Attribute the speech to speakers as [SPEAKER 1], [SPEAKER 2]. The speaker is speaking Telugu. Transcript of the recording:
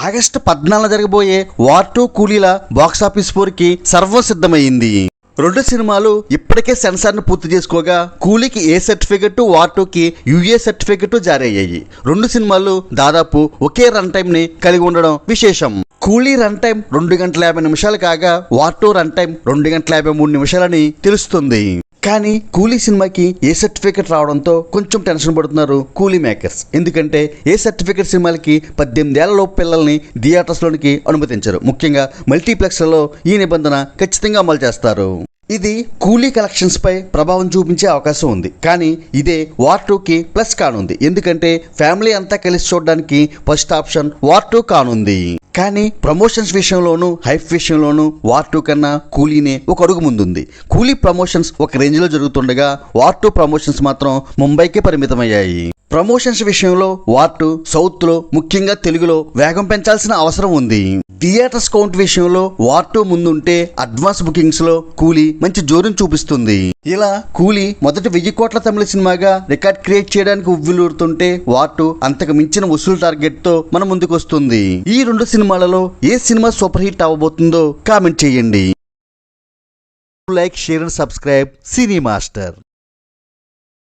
[SPEAKER 1] ఆగస్టు 14 జరగబోయే వార్ 2 కూలీల బాక్సాఫీస్ పోరుకి సర్వసిద్ధమైంది. రెండు సినిమాలు ఇప్పటికే సెన్సార్ను పూర్తి చేసుకోగా కూలీకి ఏ సర్టిఫికెట్, వార్ 2కి యూఏ సర్టిఫికెట్ జారీ అయ్యాయి. రెండు సినిమాలు దాదాపు ఒకే రన్ టైం ని కలిగి ఉండడం విశేషం. కూలీ రన్ టైం 2 గంటల 50 నిమిషాలు కాగా వార్ 2 రన్ టైం 2 గంటల 53 నిమిషాలని తెలుస్తుంది. కానీ కూలీ సినిమాకి ఏ సర్టిఫికెట్ రావడంతో కొంచెం టెన్షన్ పడుతున్నారు కూలీ మేకర్స్. ఎందుకంటే ఏ సర్టిఫికెట్ సినిమాలకి 18 ఏళ్ల లోపు పిల్లల్ని థియేటర్స్లోనికి అనుమతించరు. ముఖ్యంగా మల్టీప్లెక్స్లలో ఈ నిబంధన ఖచ్చితంగా అమలు చేస్తారు. ఇది కూలీ కలెక్షన్స్ పై ప్రభావం చూపించే అవకాశం ఉంది. కానీ ఇదే వార్ 2కి ప్లస్ కానుంది. ఎందుకంటే ఫ్యామిలీ అంతా కలిసి చూడడానికి ఫస్ట్ ఆప్షన్ వార్ 2 కానుంది. కానీ ప్రమోషన్స్ విషయంలోనూ హైప్ విషయంలోనూ వార్ 2 కన్నా కూలీనే ఒక అడుగు ముందుంది. కూలీ ప్రమోషన్స్ ఒక రేంజ్లో జరుగుతుండగా వార్ 2 ప్రమోషన్స్ మాత్రం ముంబైకే పరిమితమయ్యాయి. ప్రమోషన్స్ విషయంలో వార్ 2 సౌత్లో ముఖ్యంగా తెలుగులో వేగం పెంచాల్సిన అవసరం ఉంది. థియేటర్స్ కౌంట్ విషయంలో వార్ 2 ముందుంటే అడ్వాన్స్ బుకింగ్స్లో కూలీ మంచి జోరును చూపిస్తుంది. ఇలా కూలీ మొదటి 1000 కోట్ల తమిళ సినిమాగా రికార్డ్ క్రియేట్ చేయడానికి ఉవ్విలూరుతుంటే వార్ 2 అంతకు మించిన వసూలు టార్గెట్తో మన ముందుకు వస్తుంది. ఈ రెండు సినిమాలలో ఏ సినిమా సూపర్ హిట్ అవ్వబోతుందో కామెంట్ చేయండి. Like, share and subscribe cine master.